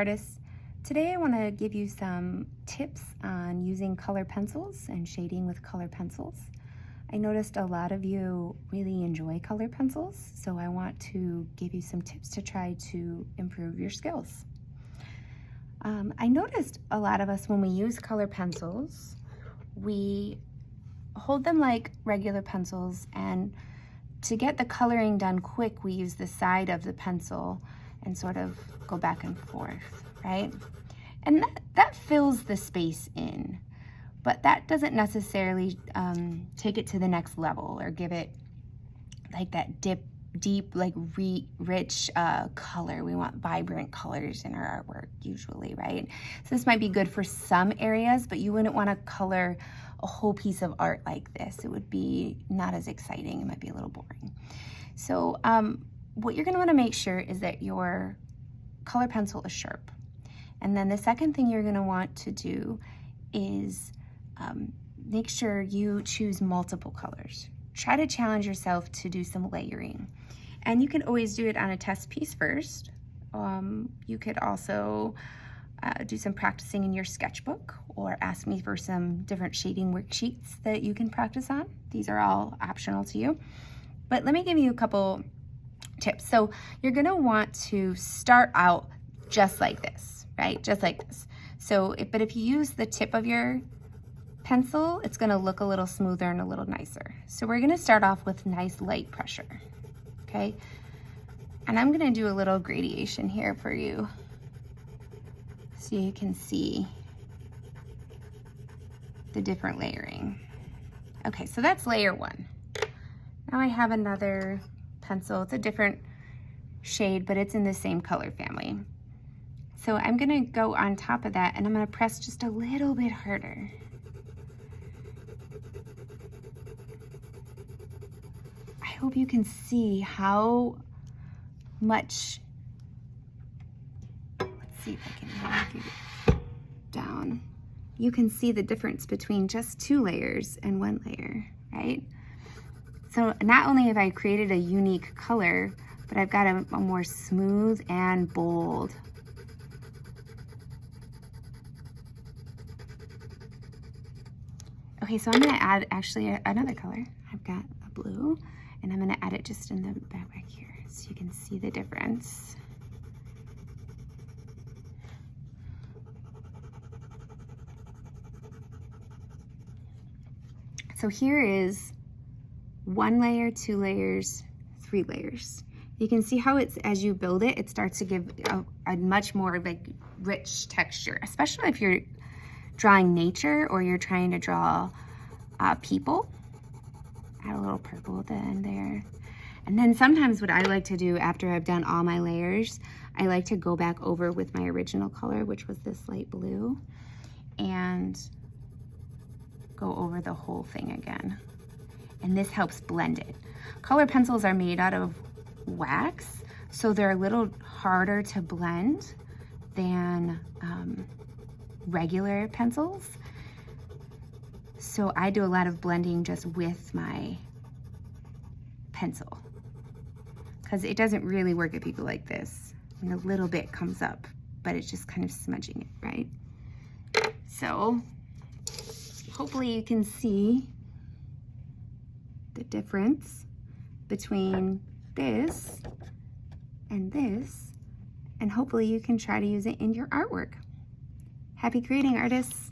artists. Today I want to give you some tips on using color pencils and shading with color pencils. I noticed a lot of you really enjoy color pencils, so I want to give you some tips to try to improve your skills. I noticed a lot of us, when we use color pencils, we hold them like regular pencils, and to get the coloring done quick, we use the side of the pencil and sort of go back and forth, right? And that fills the space in, but that doesn't necessarily take it to the next level or give it like that deep, like rich color. We want vibrant colors in our artwork usually, right? So this might be good for some areas, but you wouldn't want to color a whole piece of art like this. It would be not as exciting. It might be a little boring. So what you're going to want to make sure is that your color pencil is sharp. And then the second thing you're going to want to do is make sure you choose multiple colors. Try to challenge yourself to do some layering. And you can always do it on a test piece first. You could also do some practicing in your sketchbook, or ask me for some different shading worksheets that you can practice on. These are all optional to you. But let me give you a couple tips. So you're gonna want to start out just like this, right? Just like this. So, but if you use the tip of your pencil, it's gonna look a little smoother and a little nicer. So we're gonna start off with nice light pressure, okay? And I'm gonna do a little gradation here for you so you can see the different layering. Okay, so that's layer one. Now I have another pencil. It's a different shade, but it's in the same color family. So I'm gonna go on top of that, and I'm gonna press just a little bit harder. I hope you can see how much, let's see if I can get it down. You can see the difference between just 2 layers and 1 layer, right? So not only have I created a unique color, but I've got a more smooth and bold. Okay, so I'm gonna add actually another color. I've got a blue, and I'm gonna add it just in the back here so you can see the difference. So here is 1 layer, 2 layers, 3 layers. You can see how it's, as you build it, it starts to give a much more like rich texture, especially if you're drawing nature or you're trying to draw people. Add a little purple at the end there. And then sometimes what I like to do after I've done all my layers, I like to go back over with my original color, which was this light blue, and go over the whole thing again. And this helps blend it. Color pencils are made out of wax, so they're a little harder to blend than regular pencils. So I do a lot of blending just with my pencil, because it doesn't really work if you go like this and a little bit comes up, but it's just kind of smudging it, right? So hopefully you can see the difference between this, and hopefully you can try to use it in your artwork. Happy creating, artists!